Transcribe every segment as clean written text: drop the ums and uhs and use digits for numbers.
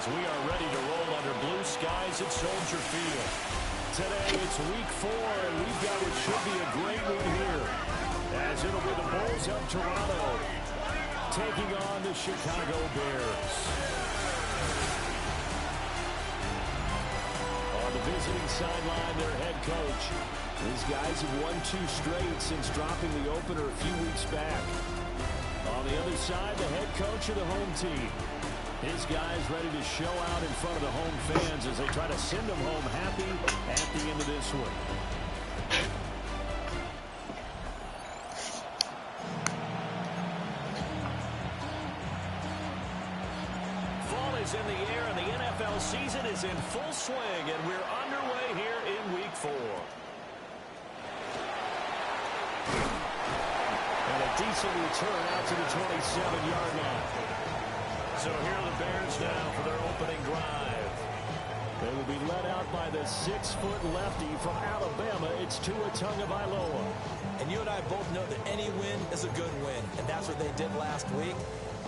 as we are ready to roll under blue skies at Soldier Field. Today it's week 4, and we've got what should be a great one here, as it'll be the Bulls of Toronto taking on the Chicago Bears. On the visiting sideline, their head coach. These guys have won 2 straight since dropping the opener a few weeks back. On the other side, the head coach of the home team. His guys ready to show out in front of the home fans as they try to send them home happy at the end of this one. Fall is in the air and the NFL season is in full swing, and we're underway here in week 4. And a decent return out to the 27-yard line. So here are the Bears now for their opening drive. They will be led out by the 6-foot lefty from Alabama. It's Tua Tagovailoa. And you and I both know that any win is a good win, and that's what they did last week.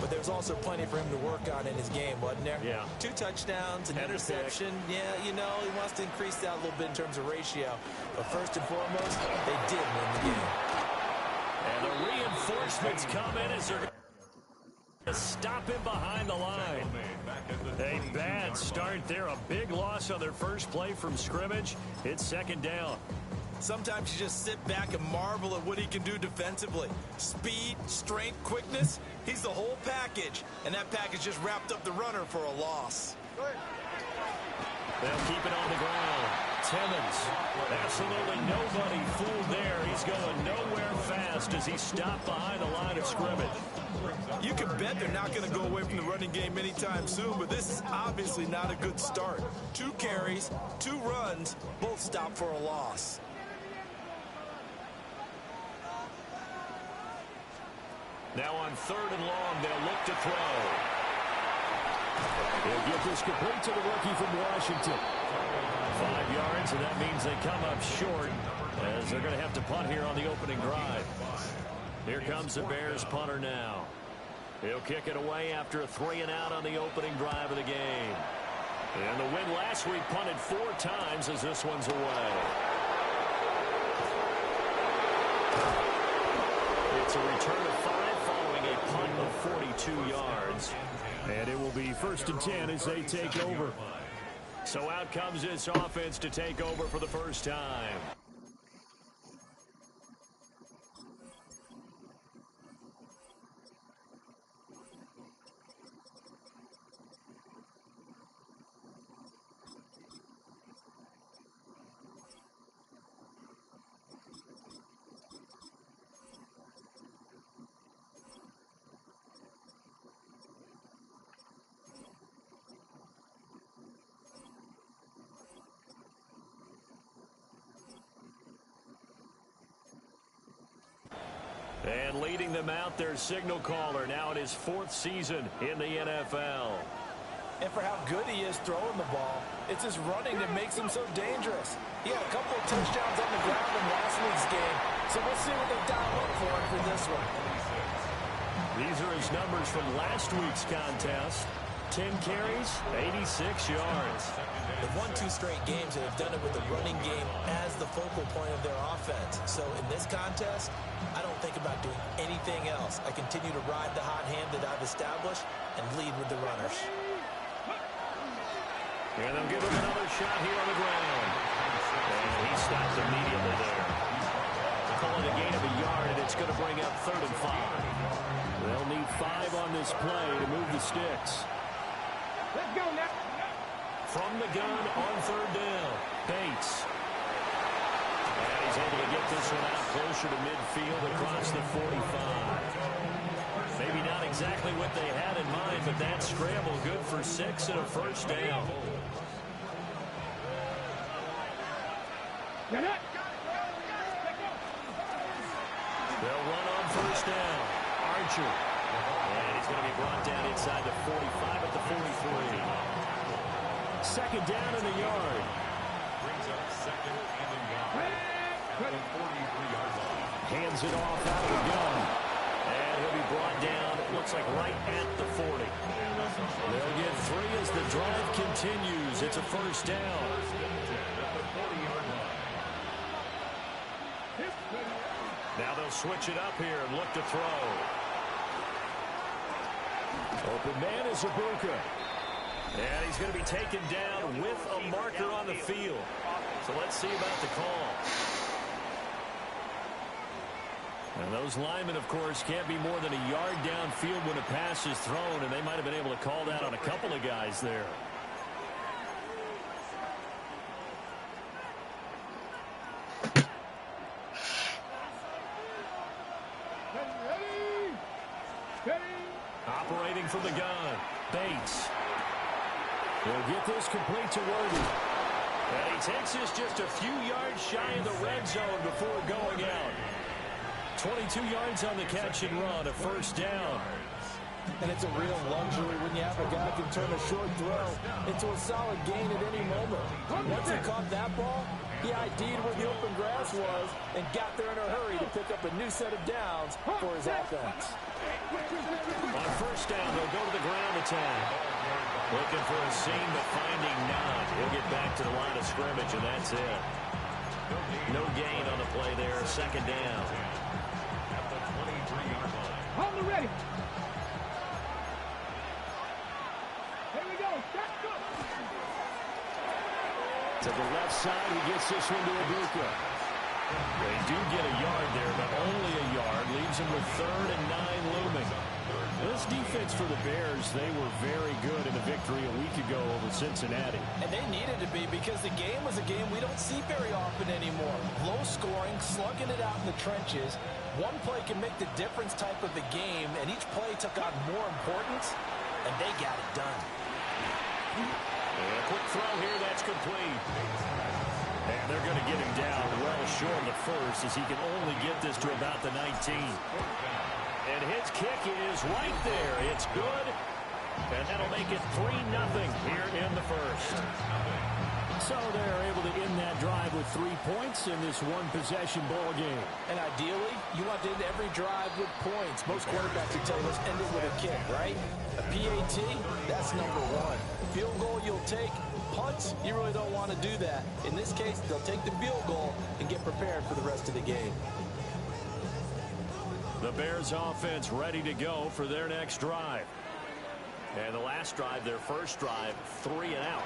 But there's also plenty for him to work on in his game, wasn't there? Yeah. 2 touchdowns, an interception. Yeah, you know, he wants to increase that a little bit in terms of ratio. But first and foremost, they did win the game. And the reinforcements come in as they're going to stop him behind the line. A bad start there. A big loss on their first play from scrimmage. It's second down. Sometimes you just sit back and marvel at what he can do defensively. Speed, strength, quickness. He's the whole package. And that package just wrapped up the runner for a loss. They'll keep it on the ground. Timmons. Absolutely nobody fooled there. He's going nowhere fast as he stopped behind the line of scrimmage. You can bet they're not going to go away from the running game anytime soon, but this is obviously not a good start. 2 carries, 2 runs, both stopped for a loss. Now on 3rd and long, they'll look to throw. They'll get this complete to the rookie from Washington. 5 yards, and that means they come up short as they're going to have to punt here on the opening drive. Here comes the Bears punter now. He'll kick it away after a 3-and-out on the opening drive of the game. And the win last week punted 4 times as this one's away. It's a return of 5 following a punt of 42 yards. And it will be 1st and 10 as they take over. So out comes this offense to take over for the first time. And leading them out, their signal caller, now in his 4th season in the NFL. And for how good he is throwing the ball, it's his running that makes him so dangerous. He had a couple of touchdowns on the ground in last week's game, so we'll see what they dial up for him for this one. These are his numbers from last week's contest. 10 carries, 86 yards. They've won 2 straight games and have done it with the running game as the focal point of their offense. So in this contest, I don't think about doing anything else. I continue to ride the hot hand that I've established and lead with the runners. And they'll give him another shot here on the ground. And he stops immediately there. Call it a gain of a yard, and it's going to bring up 3rd and 5. They'll need 5 on this play to move the sticks. Let's go now. From the gun on 3rd down, Bates. And he's able to get this one out closer to midfield across the 45. Maybe not exactly what they had in mind, but that scramble good for 6 and a first down. They'll run on 1st down. Archer. And he's going to be brought down inside the 45 at the 43. 2nd down in the yard. Brings up 2nd and a yard. At the 43-yard line. Hands it off out of the gun. And he'll be brought down, it looks like right at the 40. They'll get 3 as the drive continues. It's a first down. Now they'll switch it up here and look to throw. Open man is Ibuka. And he's going to be taken down with a marker on the field. So let's see about the call. And those linemen, of course, can't be more than a yard downfield when a pass is thrown, and they might have been able to call that on a couple of guys there. Operating from the gun, Bates. Will get this complete to Worthy. And he takes this just a few yards shy of the red zone before going out. 22 yards on the catch and run, a first down. And it's a real luxury when you have a guy who can turn a short throw into a solid gain at any moment. Once he caught that ball, he ID'd where the open grass was and got there in a hurry to pick up a new set of downs for his offense. On first down, they'll go to the ground attack. Looking for a seam, but finding none. He'll get back to the line of scrimmage, and that's it. No gain on the play there, second down. Hold it ready. Here we go. To the left side, he gets this one to Ibuka. They do get a yard there, but only a yard. Leaves him with 3rd and 9 looming. This defense for the Bears, they were very good in a victory a week ago over Cincinnati. And they needed to be because the game was a game we don't see very often anymore. Low scoring, slugging it out in the trenches. One play can make the difference type of a game, and each play took on more importance, and they got it done. And a quick throw here, that's complete. And they're going to get him down well short of the first as he can only get this to about the 19. And his kick is right there. It's good. And that'll make it 3-0 here in the first. So they're able to end that drive with 3 points in this one-possession ball game. And ideally, you want to end every drive with points. Most quarterbacks will tell us end it with a kick, right? A PAT, that's number 1. Field goal you'll take. Punts, you really don't want to do that. In this case, they'll take the field goal and get prepared for the rest of the game. The Bears offense ready to go for their next drive. And the last drive, their first drive, 3 and out.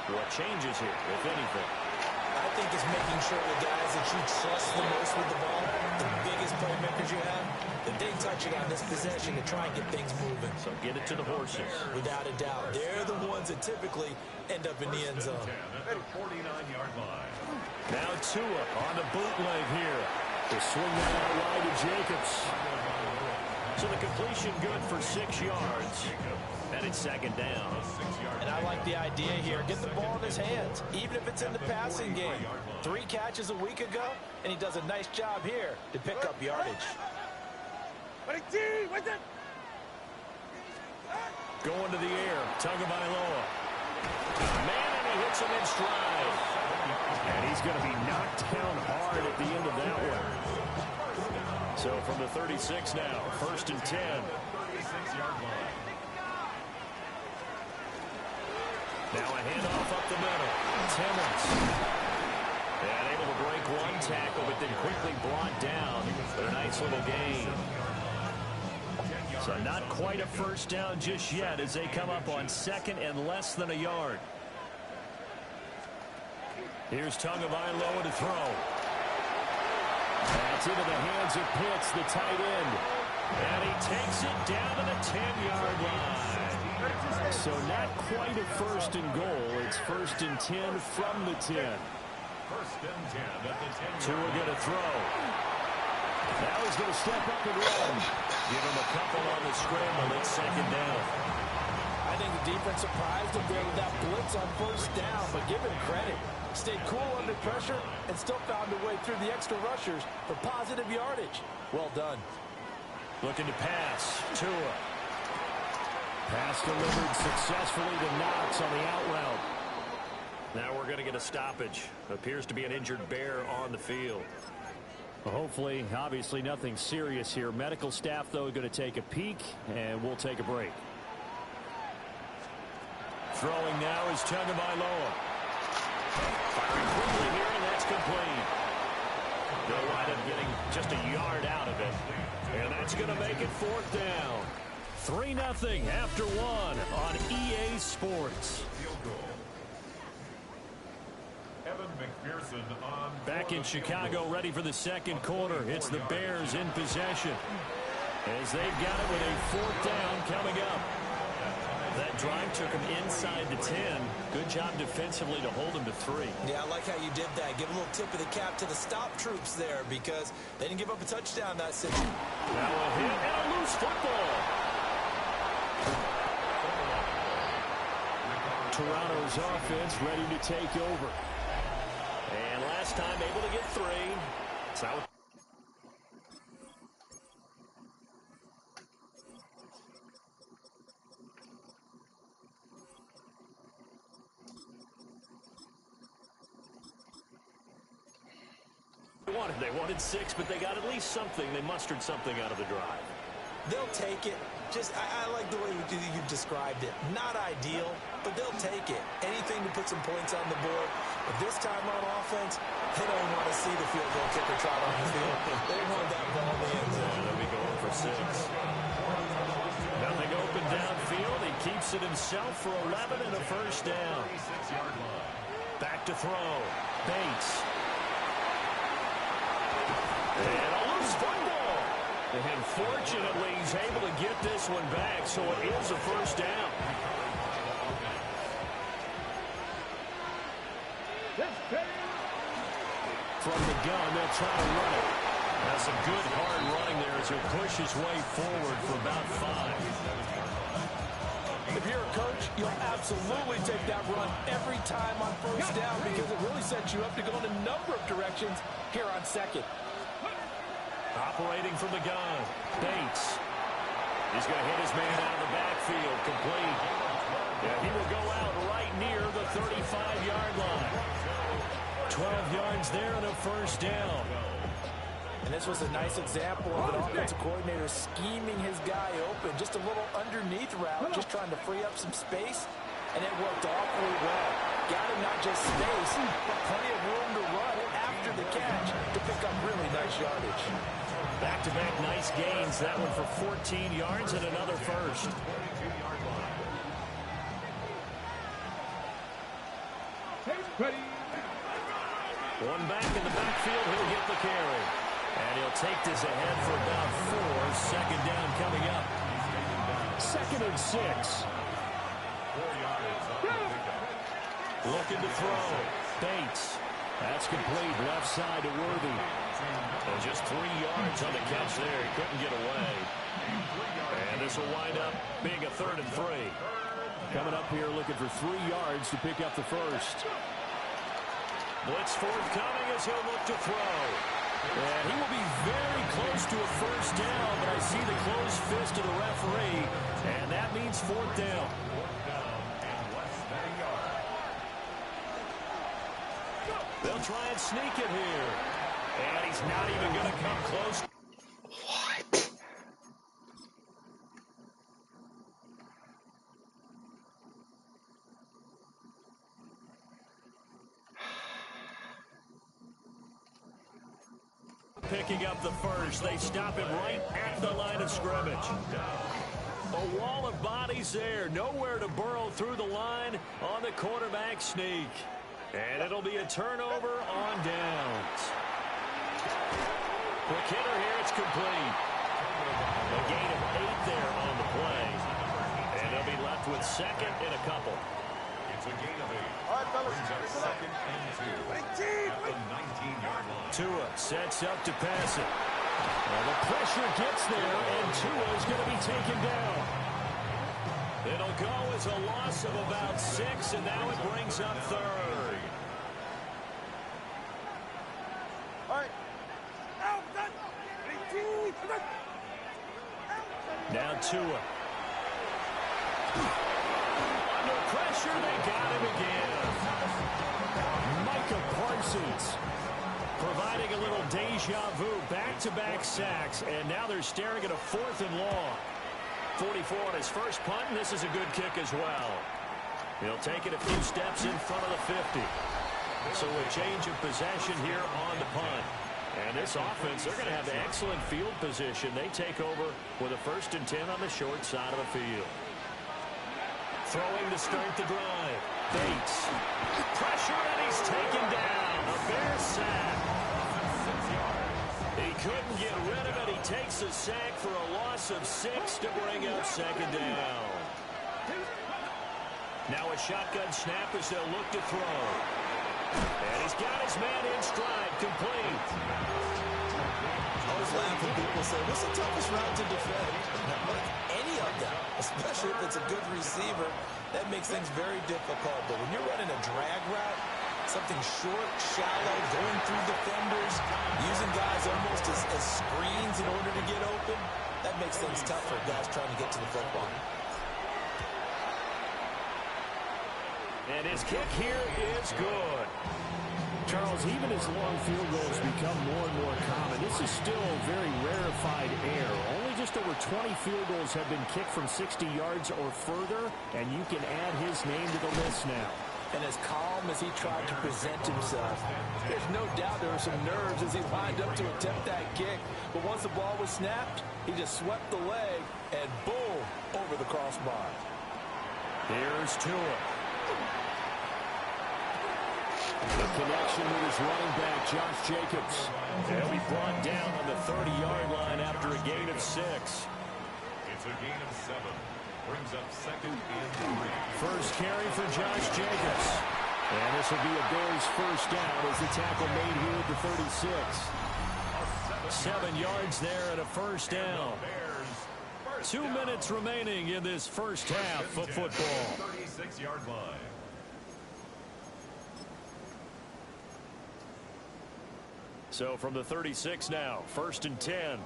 What changes here, if anything? I think it's making sure the guys that you trust the most with the ball, the biggest playmakers you have, that they touch it on this possession to try and get things moving. So get it to the horses. Without a doubt. They're the ones that typically end up in the end zone. 49-yard line. Now Tua on the bootleg here. To swing that out wide to Jacobs. So the completion good for 6 yards. And it's second down. And I like the idea here. Get the ball in his hands, even if it's in the passing game. 3 catches a week ago, and he does a nice job here to pick up yardage. Going to the air, Tagovailoa. Man, and he hits him in stride. And he's going to be knocked down hard at the end of that one. So from the 36 now, 1st and 10. 36-yard line. Now a handoff up the middle. Timmons. And able to break one tackle, but then quickly brought down. But a nice little gain. So not quite a first down just yet as they come up on 2nd and less than a yard. Here's Tagovailoa to throw. That's into the hands of Pitts, the tight end. And he takes it down to the 10-yard line. So not quite a 1st and goal. It's 1st and 10 from the 10. 1st and 10 at the 10-yard Tua going to throw. Now he's going to step up and run. Give him a couple on the scramble. It's second down. I think the defense surprised him there with that blitz on 1st down, but give him credit. Stayed cool under pressure and still found a way through the extra rushers for positive yardage. Well done. Looking to pass. Tua. Pass delivered successfully to Knox on the out route. Now we're going to get a stoppage. Appears to be an injured Bear on the field. Well, hopefully, obviously nothing serious here. Medical staff, though, going to take a peek, and we'll take a break. Throwing now is Tagovailoa. Firing quickly here, and that's complete. They'll wind up getting just a yard out of it. And that's going to make it 4th down. 3-0 after 1 on EA Sports. Evan McPherson on. Back in Chicago, ready for the second quarter. It's the Bears in possession, as they've got it with a 4th down coming up. That drive took him inside the 10. Good job defensively to hold him to 3. Yeah, I like how you did that. Give a little tip of the cap to the stop troops there, because they didn't give up a touchdown that situation. Now a hit and a loose football. Toronto's offense ready to take over. And last time able to get 3. So they wanted 6, but they got at least something. They mustered something out of the drive. They'll take it. I like the way you described it. Not ideal, but they'll take it. Anything to put some points on the board. But this time on offense, they don't want to see the field goal kicker trot on the field. They want that ball in the end zone. They'll be going for 6. Nothing open downfield. He keeps it himself for 11 and a 1st down. Back to throw. Bates. And a loose football. And fortunately, he's able to get this one back, so it is a 1st down. From the gun, they'll try to run it. That's some good hard running there as he'll push his way forward for about 5. If you're a coach, you'll absolutely take that run every time on 1st down, because it really sets you up to go in a number of directions here on 2nd. Operating from the gun, Bates. He's going to hit his man out of the backfield, complete. Yeah, he will go out right near the 35-yard line. 12 yards there and a 1st down. And this was a nice example of an offensive coordinator scheming his guy open. Just a little underneath route, just trying to free up some space, and it worked awfully well. Got him not just space, but plenty of room to run after the catch to pick up really nice yardage. Back-to-back nice gains. That one for 14 yards and another 1st. One back in the backfield. He'll get the carry. And he'll take this ahead for about 4. 2nd down coming up. 2nd and 6. Looking to throw. Bates. That's complete. Left side to Worthy. And just 3 yards on the catch there. He couldn't get away. And this will wind up being a 3rd and 3. Coming up here looking for 3 yards to pick up the 1st. Blitz forthcoming as he'll look to throw. And he will be very close to a 1st down, but I see the closed fist of the referee, and that means 4th down. They'll try and sneak it here. And he's not even going to come close. What? Picking up the 1st. They stop him right at the line of scrimmage. A wall of bodies there. Nowhere to burrow through the line on the quarterback sneak. And it'll be a turnover on downs. Quick hitter here. It's complete. A gain of 8 there on the play. And they'll be left with 2nd and a couple. It's a gain of 8. All right, fellas. 2nd and 2. At the 19-yard line. Tua sets up to pass it. Well, the pressure gets there, and Tua is going to be taken down. It'll go as a loss of about 6, and now it brings up 3rd. All right. Now Tua. Under pressure, they got him again. Micah Parsons providing a little deja vu. Back-to-back sacks, and now they're staring at a 4th and long. 44 on his first punt, and this is a good kick as well. He'll take it a few steps in front of the 50. So a change of possession here on the punt. And this offense, they're going to have excellent field position. They take over with a 1st and 10 on the short side of the field. Throwing to start the drive. Bates. Pressure, and he's taken down. A Bears sack. He couldn't get rid of it. He takes a sack for a loss of 6 to bring up 2nd down. Now a shotgun snap as they'll look to throw. And he's got his man in stride, complete. I always laugh when people say, what's the toughest route to defend? Not like any of them, especially if it's a good receiver. That makes things very difficult. But when you're running a drag route, something short, shallow, going through defenders, using guys almost as screens in order to get open, that makes things tough for guys trying to get to the football. And his kick here is good. Charles, even as long field goals become more and more common, this is still very rarefied air. Only just over 20 field goals have been kicked from 60 yards or further, and you can add his name to the list now. And as calm as he tried to present himself, there's no doubt there were some nerves as he lined up to attempt that kick. But once the ball was snapped, he just swept the leg and boom, over the crossbar. Here's Tua. The connection with his running back, Josh Jacobs. He'll be brought down on the 30-yard line after a gain of 6. It's a gain of 7. Brings up 2nd and 3. First carry for Josh Jacobs. And this will be a Bears first down as the tackle made here at the 36. 7 yards there and a first down. 2 minutes remaining in this first half of football. 36-yard line. So from the 36 now, 1st and 10.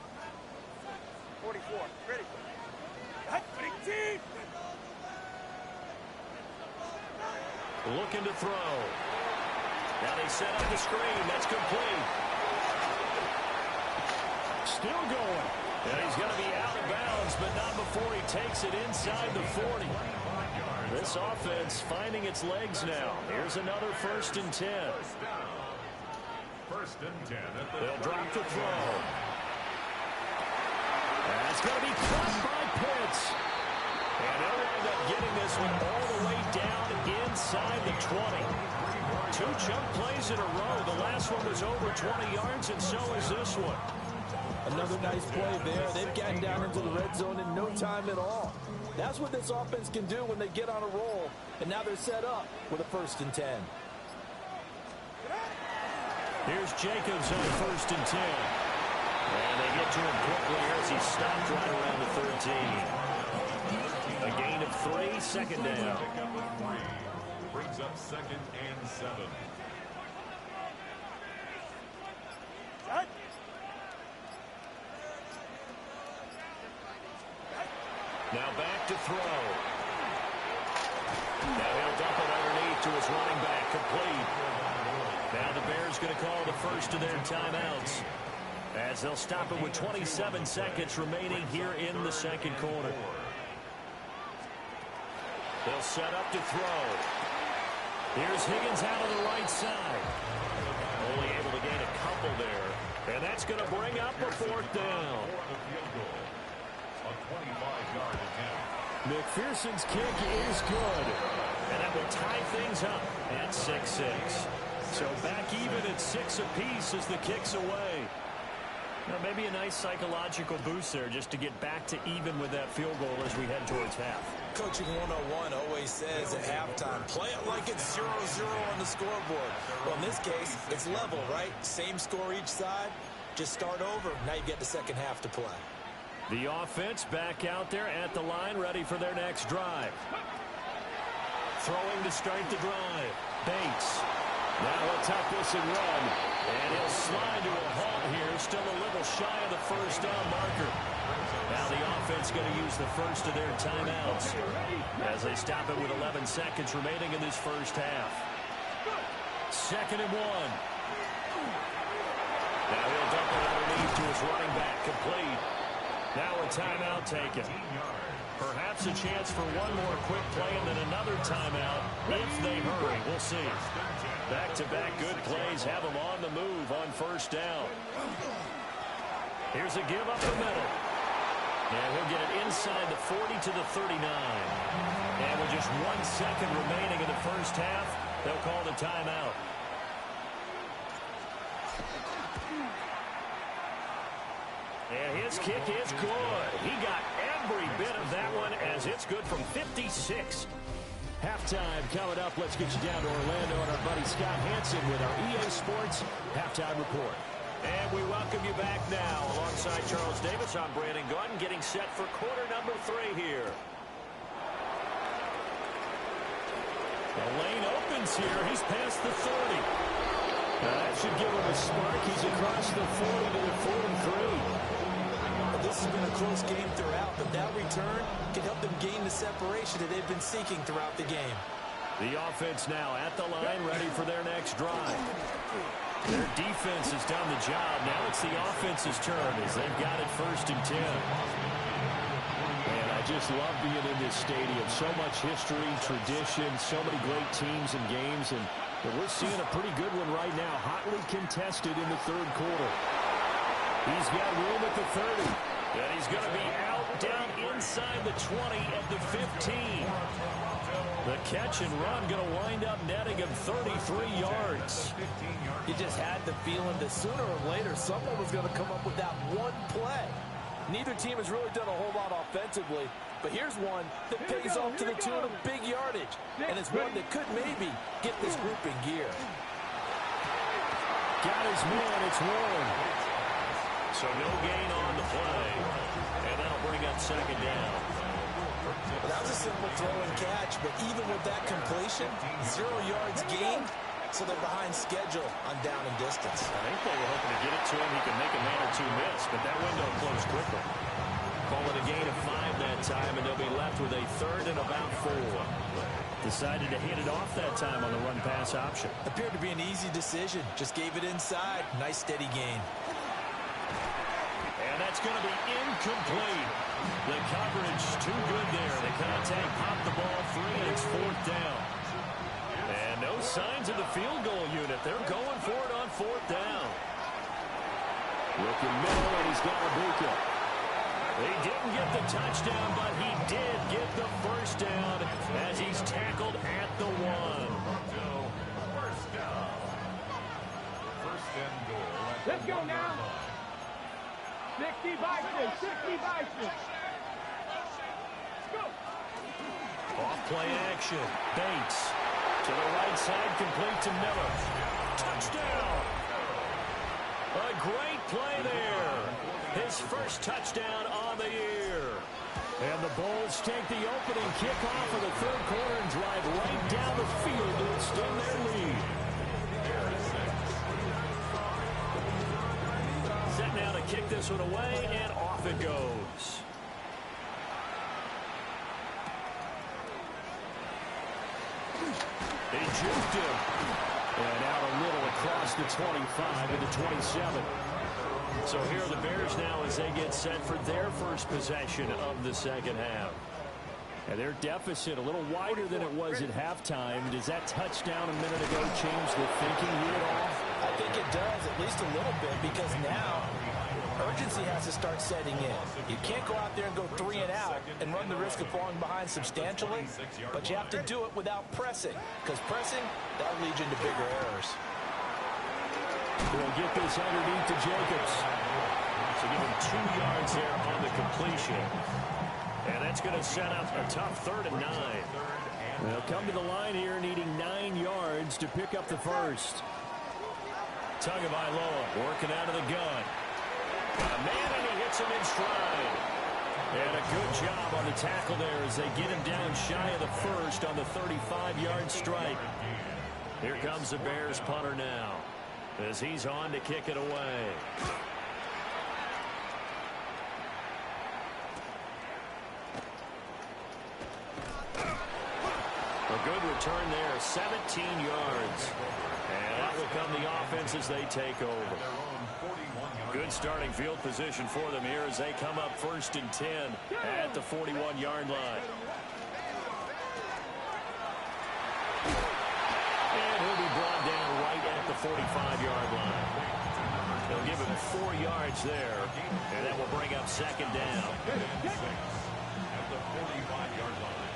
44. Ready. Looking to throw. Now they set up the screen. That's complete. Still going. And he's going to be out of bounds, but not before he takes it inside the 40. This offense finding its legs now. Here's another 1st and 10. 1st and 10. They'll drop the throw. That's going to be caught by Pitts. And they'll wind up getting this one all the way down inside the 20. 2 chunk plays in a row. The last one was over 20 yards, and so is this one. Another nice play there. They've gotten down into the red zone in no time at all. That's what this offense can do when they get on a roll. And now they're set up with a 1st and 10. Here's Jacobs on 1st and 10. And they get to him quickly here as he stopped right around the 13. A gain of 3, 2nd down. Pickup of 3. Brings up 2nd and 7. Now back to throw. Now he'll dump it underneath to his running back, complete. Now the Bears going to call the first of their timeouts as they'll stop it with 27 seconds remaining here in the 2nd quarter. They'll set up to throw. Here's Higgins out on the right side. Only able to gain a couple there. And that's going to bring up a 4th down. A 25-yard attempt. McPherson's kick is good. And that will tie things up at 6-6. So back even at 6 apiece as the kick's away. Now maybe a nice psychological boost there just to get back to even with that field goal as we head towards half. Coaching 101 always says at halftime, play it like it's 0-0 on the scoreboard. Well, in this case, it's level, right? Same score each side. Just start over. Now you get the 2nd half to play. The offense back out there at the line, ready for their next drive. Throwing to start the drive. Bates. Now he'll tuck this and run. And he'll slide to a halt here. Still a little shy of the first down marker. Now the offense going to use the first of their timeouts as they stop it with 11 seconds remaining in this first half. 2nd and 1. Now he'll dump it underneath to his running back, complete. Now a timeout taken. Perhaps perhaps a chance for one more quick play and then another timeout if they hurry. We'll see. Back-to-back good plays have them on the move on first down. Here's a give up the middle. And he'll get it inside the 40 to the 39. And with just 1 second remaining in the first half, they'll call the timeout. And his kick is good. He got every bit of that one as it's good from 56. Halftime coming up. Let's get you down to Orlando and our buddy Scott Hanson with our EA Sports Halftime Report. And we welcome you back now. Alongside Charles Davis, I'm Brandon Gaudin, getting set for quarter number 3 here. The lane opens here. He's past the 30. That should give him a spark. He's across the 40 to the 43. This has been a close game throughout, but that return can help them gain the separation that they've been seeking throughout the game. The offense now at the line, ready for their next drive. Their defense has done the job. Now it's the offense's turn as they've got it 1st and 10. Man, I just love being in this stadium. So much history, tradition, so many great teams and games, and we're seeing a pretty good one right now, hotly contested in the 3rd quarter. He's got room at the 30. And he's going to be out down inside the 20 at the 15. The catch and run going to wind up netting him 33 yards. You just had the feeling that sooner or later someone was going to come up with that one play. Neither team has really done a whole lot offensively, but here's one that pays off to the tune of big yardage, and it's one that could maybe get this group in gear. Got his man, it's Warren. So no gain on the play, and that'll bring up 2nd down. Well, that was a simple throw and catch, but even with that completion, 0 yards gained, so they're behind schedule on down and distance. I think they were hoping to get it to him. He could make a man or 2 miss, but that window closed quickly. Call it a gain of 5 that time, and they'll be left with a 3rd and about 4. Decided to hit it off that time on the run-pass option. Appeared to be an easy decision. Just gave it inside. Nice, steady gain. And that's going to be incomplete. The coverage too good there. The contact popped the ball free, and it's 4th down. And no signs of the field goal unit. They're going for it on 4th down. Looking middle, and he's got Ibuka. He didn't get the touchdown, but he did get the 1st down as he's tackled at the 1. First down. 1st and goal. Let's go now. 60 Bison, 60 Bison. Let's go. Off-play action. Bates to the right side, complete to Miller. Touchdown! A great play there. His 1st touchdown on the year. And the Bulls take the opening kickoff of the 3rd quarter and drive right down the field to extend their lead. Set now to kick this one away, and off it goes. He juked him. And out a little across the 25 and the 27. So here are the Bears now as they get set for their 1st possession of the 2nd half. And their deficit a little wider than it was at halftime. Does that touchdown a minute ago change the thinking here at all? I think it does, at least a little bit, because now urgency has to start setting in. You can't go out there and go 3 and out and run the risk of falling behind substantially, but you have to do it without pressing, because pressing, that leads you into bigger errors. They'll get this underneath to Jacobs. So give him 2 yards there on the completion. And that's going to set up a tough 3rd and 9. They'll come to the line here needing 9 yards to pick up the 1st. Tagovailoa working out of the gun. Got a man, and he hits him in stride. And a good job on the tackle there as they get him down shy of the 1st on the 35-yard strike. Here comes the Bears punter now as he's on to kick it away. A good return there, 17 yards. And that will come the offense as they take over. Their own 41-yard Good starting field position for them here as they come up 1st and 10 at the 41-yard line. And he'll be brought down right at the 45-yard line. They'll give him 4 yards there, and that will bring up 2nd down. At the 45-yard line.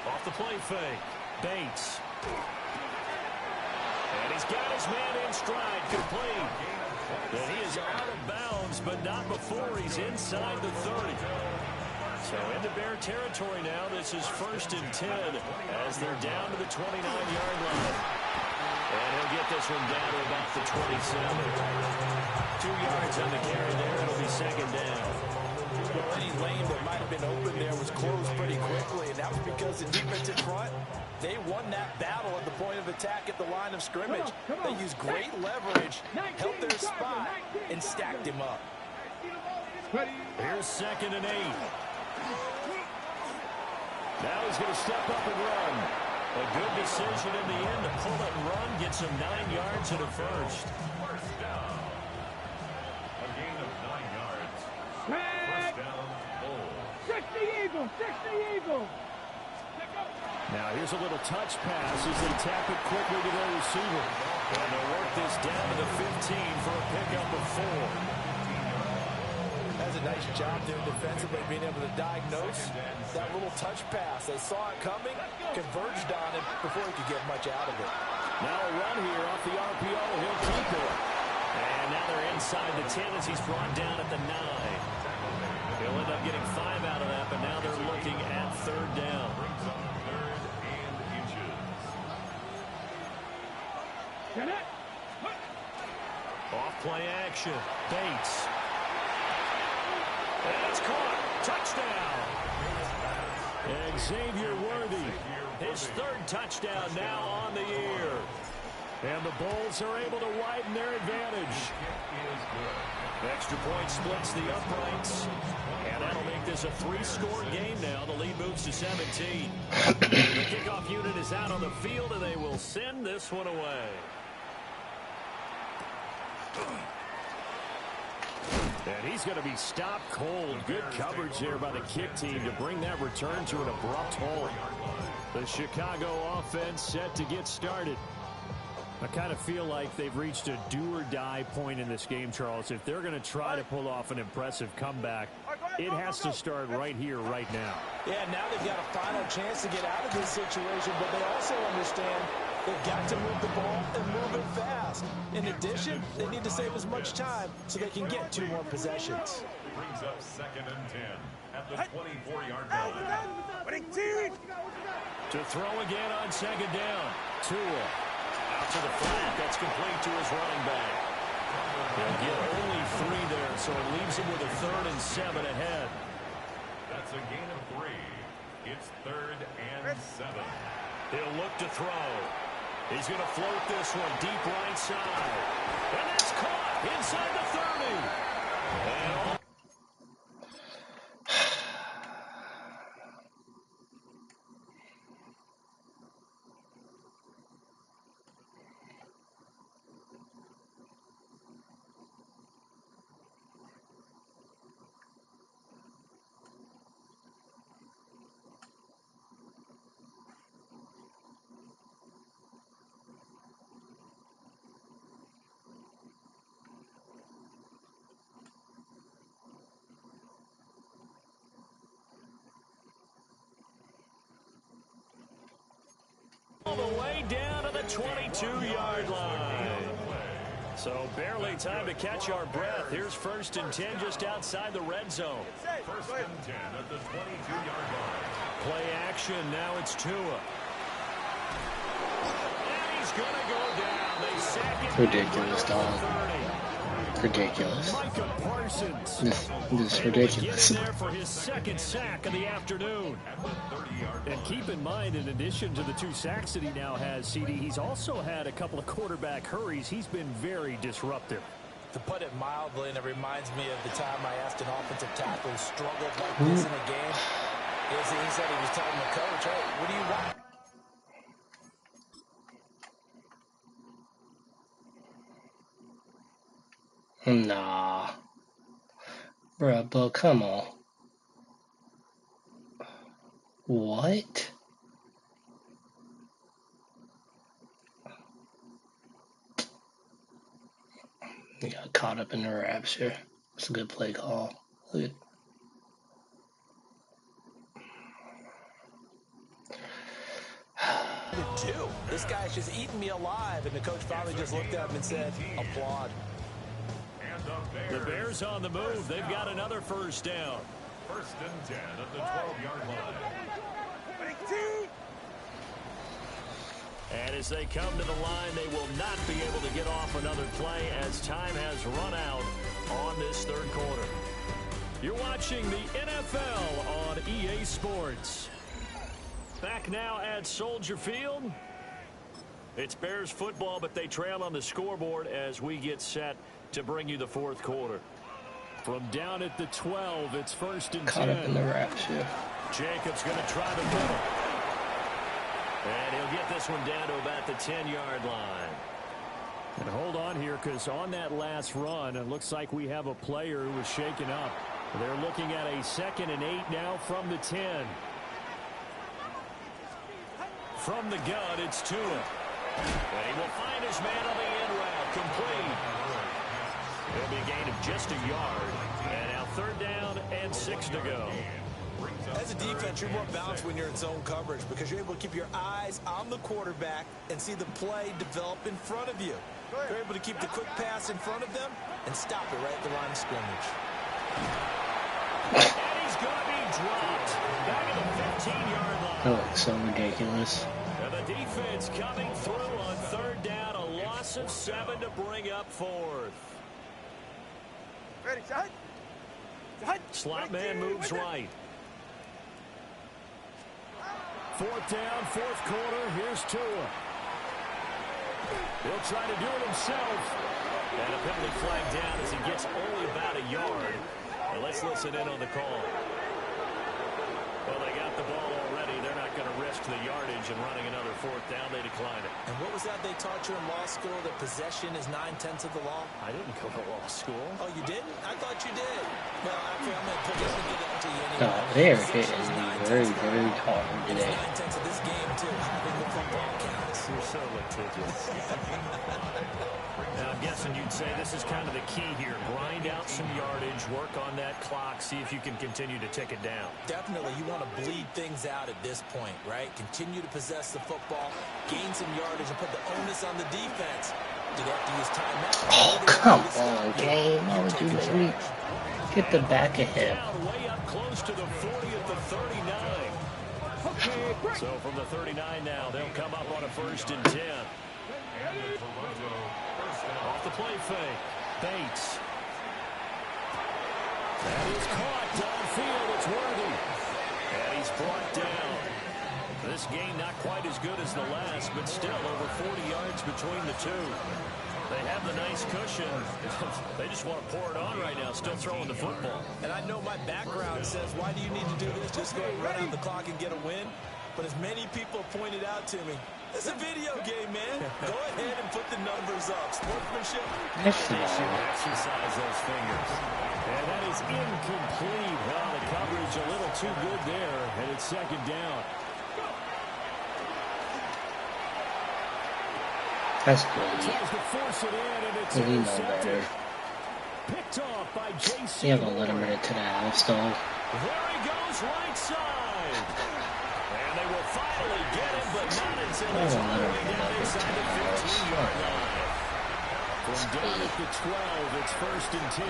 Off the play fake, Bates. And he's got his man in stride, complete. And he is out of bounds, but not before he's inside the 30. So into Bear territory now. This is 1st and 10 as they're down to the 29-yard line. And he'll get this one down to about the 27. 2 yards on the carry there. It'll be 2nd down. Well, any lane that might have been open there was closed pretty quickly, and that was because the defense in front, they won that battle at the point of attack at the line of scrimmage. They used great leverage, helped their spot, and stacked him up. Here's 2nd and 8. Now he's going to step up and run. A good decision in the end to pull it and run, gets him 9 yards and a first. First down. A gain of 9 yards. First down, Bull. 60 Eagles, 60 Eagles. Now here's a little touch pass as they tap it quickly to their receiver. And they'll work this down to the 15 for a pickup of 4. Has a nice job there defensively, being able to diagnose that little touch pass. They saw it coming, converged on it before he could get much out of it. Now a run here off the RPO. He'll keep it. And now they're inside the 10 as he's brought down at the 9. He'll end up getting 5 out of that, but now they're looking at 3rd down. Brings up 3rd and inches. Off play action. Bates. And it's caught. Touchdown. And Xavier Worthy, his 3rd touchdown now on the year. And the Bulls are able to widen their advantage. Extra point splits the uprights. And that'll make this a 3-score game now. The lead moves to 17. The kickoff unit is out on the field, and they will send this one away. And he's going to be stopped cold. Good coverage there by the kick team to bring that return to an abrupt halt. The Chicago offense set to get started. I kind of feel like they've reached a do-or-die point in this game, Charles. If they're going to try to pull off an impressive comeback, it has to start right here, right now. Yeah, now they've got a final chance to get out of this situation, but they also understand they've got to move the ball and move it fast. In addition, they need to save as much time so they can get 2 more possessions. Brings up 2nd and 10 at the 24-yard line. To throw again on 2nd down. Tua out to the flat. That's complete to his running back. He'll get only 3 there, so it leaves him with a 3rd and 7 ahead. That's a gain of 3. It's 3rd and 7. He'll look to throw. He's going to float this one deep right side. And that's caught inside the 30. And all the way down to the 22-yard line. So barely time to catch our breath. Here's 1st and 10 just outside the red zone. 1st and 10 at the 22-yard line. Play action. Now it's Tua. And he's going to go down. They sack it. Ridiculous, dog. Ridiculous. Micah Parsons. This is ridiculous. Getting there for his 2nd sack of the afternoon. And keep in mind, in addition to the 2 sacks that he now has, CD, he's also had a couple of quarterback hurries. He's been very disruptive. To put it mildly, and it reminds me of the time I asked an offensive tackle who struggled like this in a game. He said he was telling the coach, hey, what do you want? Nah. Bruh, but come on. What? He got caught up in the rapture. It's a good play call. Look at This guy's just eating me alive, and the coach finally just looked at him and said, applaud. The Bears on the move. They've got another first down. First and 10 at the 12-yard line. And as they come to the line, they will not be able to get off another play as time has run out on this third quarter. You're watching the NFL on EA Sports. Back now at Soldier Field. It's Bears football, but they trail on the scoreboard as we get set to bring you the fourth quarter. From down at the 12, it's first and 10. caught up in the rapture. Jacobs going to try the middle. And he'll get this one down to about the 10-yard line. And hold on here, because on that last run, it looks like we have a player who was shaken up. They're looking at a 2nd and 8 now from the 10. From the gun, it's Tua. And he will find his man on the end route, complete. It'll be a gain of just a yard. And now 3rd down and 6 to go. As a defense, you're more balanced when you're in zone coverage because you're able to keep your eyes on the quarterback and see the play develop in front of you. You're able to keep the quick pass in front of them and stop it right at the line of scrimmage. And he's going to be dropped back at the 15-yard line. That looks so ridiculous. And the defense coming through on 3rd down, a loss of 7 to bring up 4th. Ready, side. Slot man moves right. 4th down, 4th quarter. Here's Tua. He'll try to do it himself. And a penalty flag down as he gets only about a yard. Well, let's listen in on the call. Well, they got the ball already. They're not going to risk the yardage and running another 4th down. They decline it. And what was that they taught you in law school, that possession is 9/10 of the law? I didn't go to law school. Oh, you didn't? I thought you did. Well, actually, I'm going to get it to you anyway. No, they're Possession is hitting 9/10 very, of the very law. hard It's today. 9/10 of this game, too. Having the football counts. You're so litigious. Now, I'm guessing you'd say this is kind of the key here. Grind out some yardage, work on that clock, see if you can continue to tick it down. Definitely, you want to bleed things out at this point, right? Continue to possess the football, gain some yardage, and put the onus on the defense. Do they have to use timeout? Oh, come on, game. Why would you let me get the back of him? Down way up close to the 40 at the 39. So from the 39 now, they'll come up on a 1st and 10. Off the play fake. Bates. That is caught downfield. It's Worthy. And he's brought down. This game not quite as good as the last, but still over 40 yards between the two. They have the nice cushion. They just want to pour it on right now, still throwing the football. And I know my background says, why do you need to do this? Just go and run out the clock and get a win. But as many people pointed out to me, it's a video game, man. Go ahead and put the numbers up. Sportsmanship. They should exercise those fingers. And that is incomplete. Well, the coverage a little too good there, and it's 2nd down. That's good. Tries to force it in, and it's We know intercepted. better. Picked off by J.C. You're gonna let him run into the house, though. There he goes, right side. And they will finally get him, but not until he's all the way down inside the 15-yard line. From down at the 12, it's 1st and 10.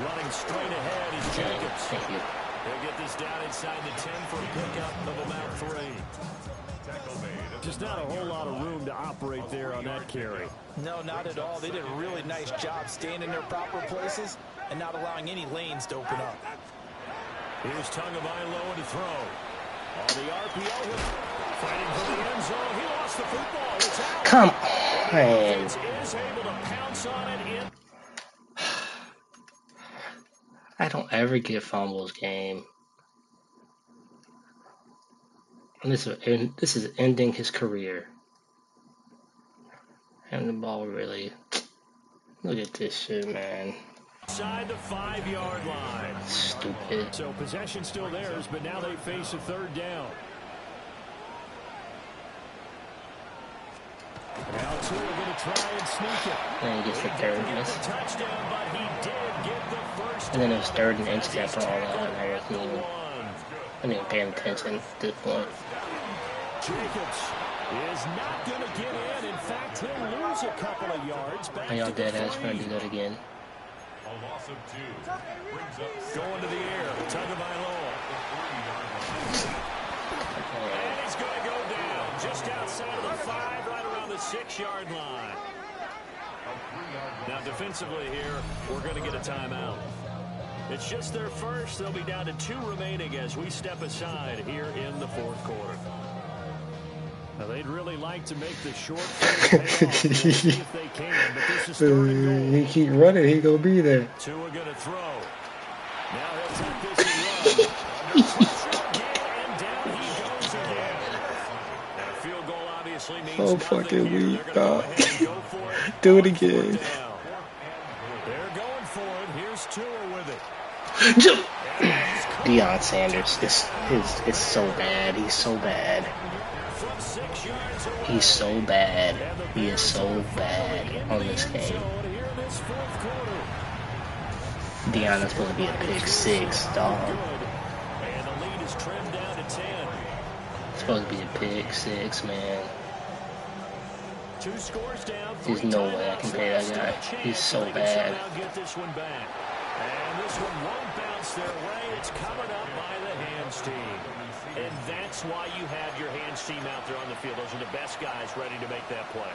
Running straight ahead is Jacobs. Thank you. He'll get this down inside the 10 for a pickup of about 3. Just not a whole lot of room to operate there on that carry. No, not at all. They did a really nice job staying in their proper places and not allowing any lanes to open up. Here's Tagovailoa to throw. On the RPO, fighting for the end zone. He lost the football. It's out. Come on, man. Is able to pounce on it in. I don't ever get fumbles, game. And this is ending his career. And the ball really. Look at this shit, man. Inside the 5-yard line. Stupid. So possession still theirs, but now they face a third down. Now Tua going to try and sneak it. And he gets the third. Touchdown, but he did get the first. And then it was third and inches after all that. And I wasn't even paying attention at this point. Jacobs is not going to get in. In fact, he'll lose a couple of yards. Are y'all dead ass trying to do that again? A loss of 2. Brings up Going to the air. Tagovailoa. And he's going to go down just outside of the 5, right around the 6-yard line. Now defensively here, we're going to get a timeout. It's just their first. They'll be down to 2 remaining as we step aside here in the 4th quarter. Now they'd really like to make the short field pay off. We'll see if they can, but this is 3rd and goal. He keep running, he gonna be there. Tua going to throw. Now he'll take this and run. And down he goes again. And a field goal obviously means So fucking here. weak, They're dog. gonna go ahead and go for it. Do it again. They're going for it. Here's Tua with it. Deion Sanders is so bad. He's so bad. From 6 yards away. He's so bad. He is so bad on this game. Here in this 4th quarter. Deion is supposed to be a pick 6, dog. And the lead is trimmed down to 10. It's supposed to be a pick 6, man. 2 scores down. There's no way I can pay that guy. He's so bad. Get this one back. And this one won't bounce their way. It's covered up by the hands team. And that's why you have your hands team out there on the field. Those are the best guys ready to make that play.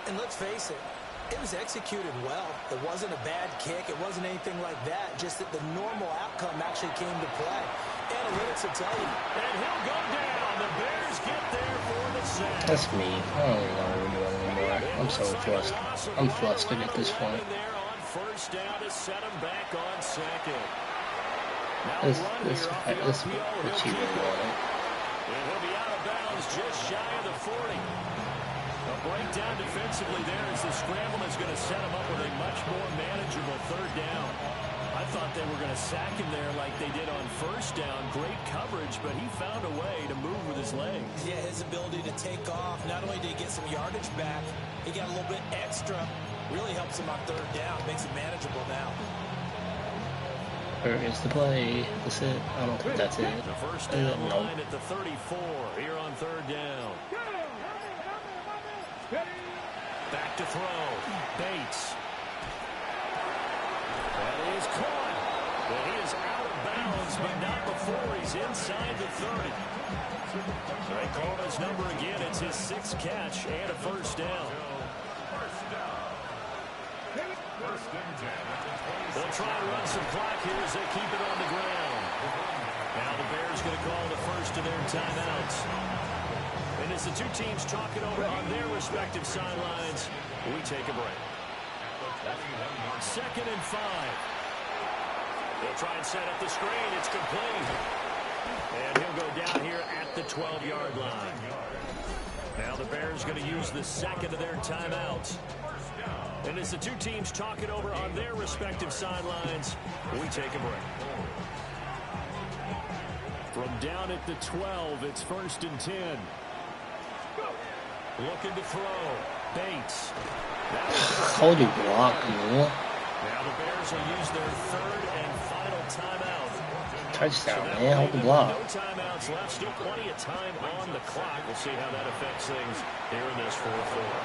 And let's face it, it was executed well. It wasn't a bad kick. It wasn't anything like that. Just that the normal outcome actually came to play. Analytics will tell you. And he'll go down. The Bears get there for the sack. That's me. I don't even know what we're doing anymore. I'm so flustered. I'm flustered at this point. There on 1st down to set him back on 2nd. Now This run what here off the you RPO. really He'll keep it. wanted. And he'll be out of bounds just shy of the 40. A breakdown defensively there as the scramble is going to set him up with a much more manageable 3rd down. I thought they were going to sack him there like they did on 1st down. Great coverage, but he found a way to move with his legs. Yeah, his ability to take off. Not only did he get some yardage back, he got a little bit extra. Really helps him on 3rd down. Makes it manageable now. Where is the play? That's it. I don't think that's it. The 1st down No. line at the 34 here on 3rd down. Back to throw. Bates. That is caught. But he is out of bounds, but not before he's inside the 30. So they call his number again. It's his 6th catch and a 1st down. They'll try and run some clock here as they keep it on the ground. Now the Bears going to call the first of their timeouts. And as the 2 teams talk it over on their respective sidelines, we take a break. 2nd and 5. They'll try and set up the screen. It's complete. And he'll go down here at the 12-yard line. Now the Bears going to use the 2nd of their timeouts. And as the 2 teams talk it over on their respective sidelines, we take a break. From down at the 12, it's 1st and 10. Looking to throw. Bates. Hold your block, man. Now the Bears will use their 3rd and final timeout. Touchdown, man. Hold the block. No timeouts left. Still plenty of time on the clock. We'll see how that affects things here in this 4th quarter.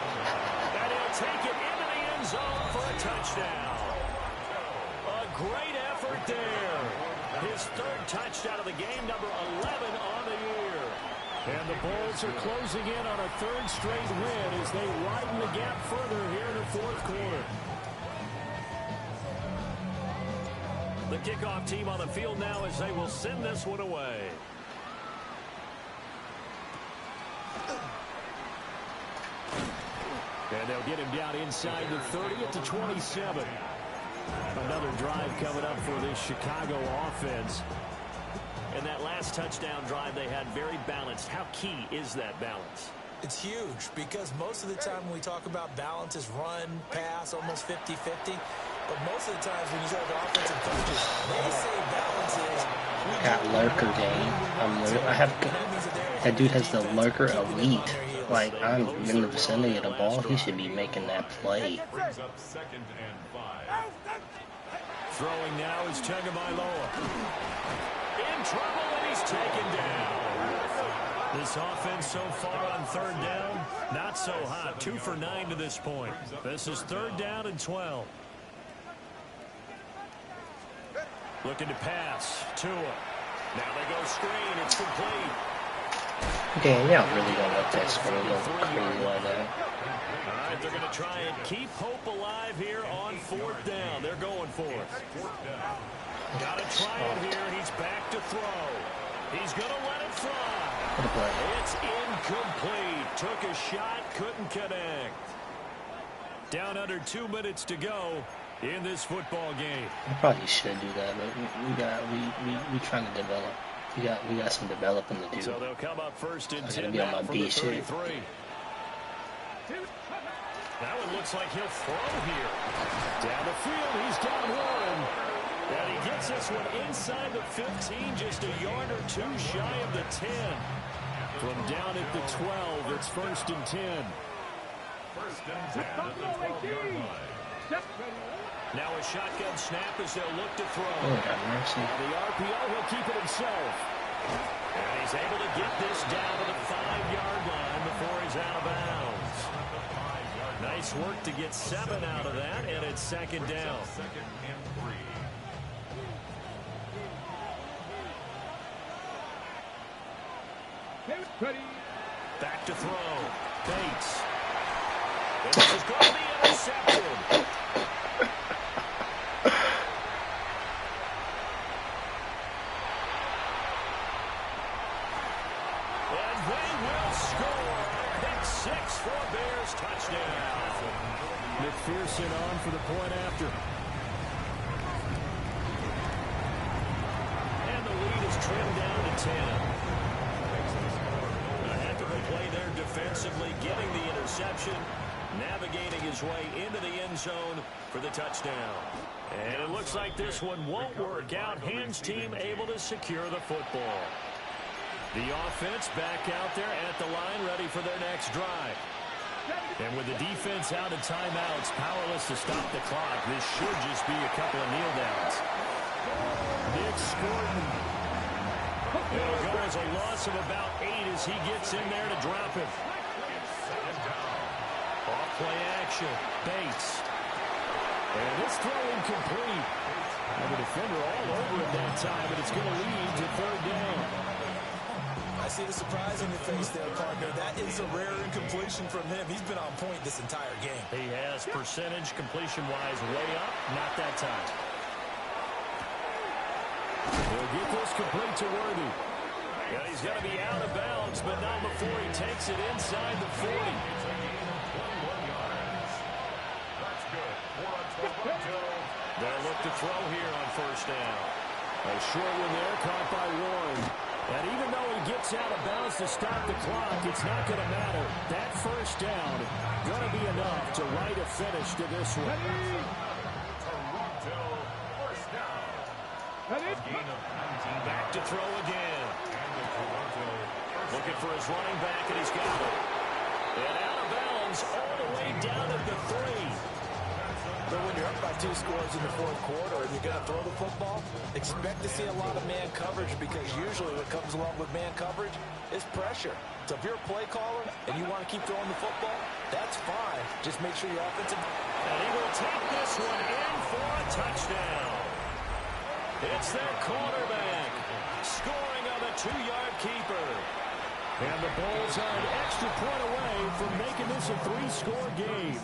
And he'll take it into the end zone for a touchdown. A great effort there. His 3rd touchdown of the game, number 11 on the year. And the Bulls are closing in on a 3rd straight win as they widen the gap further here in the 4th quarter. The kickoff team on the field now as they will send this one away. And they'll get him down inside the 30 at the 27. Another drive coming up for this Chicago offense. And that last touchdown drive they had very balanced. How key is that balance? It's huge because most of the time when we talk about balance is run, pass, almost 50-50. But most of the times when you talk to offensive coaches, they say balance is... Got lurker game. I have... That dude has the lurker elite. Like, I'm in the vicinity of the ball. He should be making that play. Throwing now is Tagovailoa. In trouble, and he's taken down. This offense so far on third down, not so hot. 2 for 9 to this point. This is 3rd down and 12. Looking to pass. Tua. Now they go screen. It's complete. Okay, y'all really gonna let that screen go crazy like that. All right, they're going to try and keep hope alive here on 4th down. They're going for it. Got to try it here, and he's back to throw. He's going to let it fly. It's incomplete. Took a shot, couldn't connect. Down under 2 minutes to go in this football game. We probably should do that, but we trying to develop. We got some developing to do. So they'll come up 1st and 10 be on my from B the 33. Now it looks like he'll throw here. Down the field, he's down 1. And he gets this one inside the 15, just a yard or 2 shy of the 10. From down at the 12, it's 1st and 10. 1st and 10 at the 12-yard line. Now a shotgun snap as they'll look to throw. Oh, God mercy. The RPO, he'll keep it himself. And he's able to get this down to the 5-yard line before he's out of bounds. Nice work to get 7 out of that, and it's 2nd down. 2nd and 3. Back to throw. Bates. And this is going to be intercepted. And they will score. Pick 6 for Bears touchdown. McPherson on for the point after. And the lead is trimmed down to 10. Play there defensively, getting the interception, navigating his way into the end zone for the touchdown. And it looks like this one won't work out. Hans team able to secure the football. The offense back out there at the line, ready for their next drive. And with the defense out of timeouts, powerless to stop the clock, this should just be a couple of kneel downs. Nick Scorton. It'll go as a loss of about 8 as he gets in there to drop it. Off play action. Bates. And this throw incomplete. And the defender all over it that time, and it's going to lead to 3rd down. I see the surprise in your face there, partner. That is a rare incompletion from him. He's been on point this entire game. He has percentage completion-wise way up. Not that time. He'll get this complete to Worthy. Yeah, he's going to be out of bounds, but not before he takes it inside the 40. They'll look to throw here on 1st down. A short one there, caught by Warren. And even though he gets out of bounds to stop the clock, it's not going to matter. That 1st down going to be enough to write a finish to this one. Back to throw again. Looking for his running back, and he's got it. And out of bounds all the way down at the 3. But when you're up by 2 scores in the 4th quarter and you're going to throw the football, expect to see a lot of man coverage, because usually what comes along with man coverage is pressure. So if you're a play caller and you want to keep throwing the football, that's fine. Just make sure your offensive... And he will take this one in for a touchdown. It's their quarterback scoring on a 2-yard keeper. And the Bulls are an extra point away from making this a 3-score game.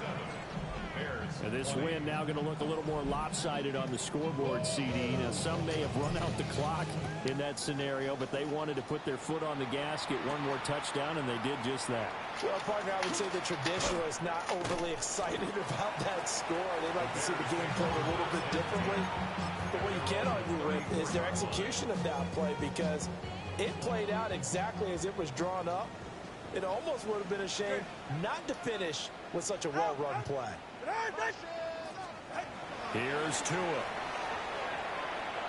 And this win now going to look a little more lopsided on the scoreboard, CD. Now, some may have run out the clock in that scenario, but they wanted to put their foot on the gas, get one more touchdown, and they did just that. Well, partner, I would say the traditionalists not overly excited about that score. They'd like to see the game played a little bit differently. But what you can argue with is their execution of that play, because it played out exactly as it was drawn up. It almost would have been a shame not to finish with such a well-run play. Here's Tua.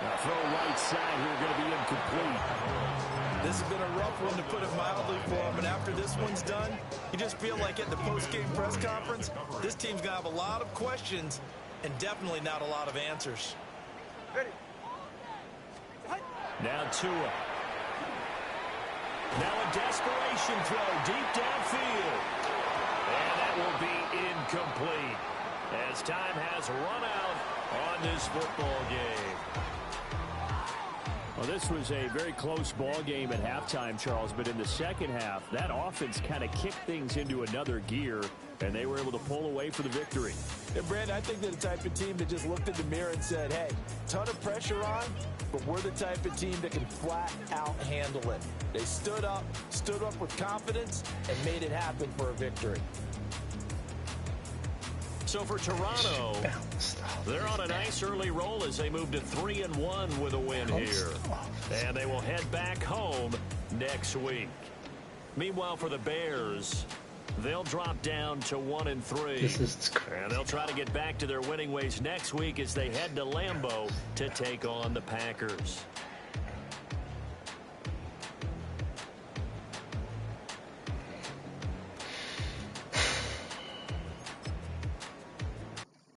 Now throw right side here, going to be incomplete. This has been a rough one, to put it mildly, for him. And after this one's done, you just feel like at the post-game press conference, this team's going to have a lot of questions and definitely not a lot of answers. Now Tua. Now a desperation throw deep downfield. And that will be incomplete as time has run out on this football game. Well, this was a very close ball game at halftime, Charles, but in the second half, that offense kind of kicked things into another gear, and they were able to pull away for the victory. And, Brandon, I think they're the type of team that just looked in the mirror and said, hey, ton of pressure on, but we're the type of team that can flat out handle it. They stood up with confidence, and made it happen for a victory. So for Toronto, they're on a nice early roll as they move to 3-1 with a win here. And they will head back home next week. Meanwhile, for the Bears, they'll drop down to 1-3. This is crazy. And they'll try to get back to their winning ways next week as they head to Lambeau to take on the Packers.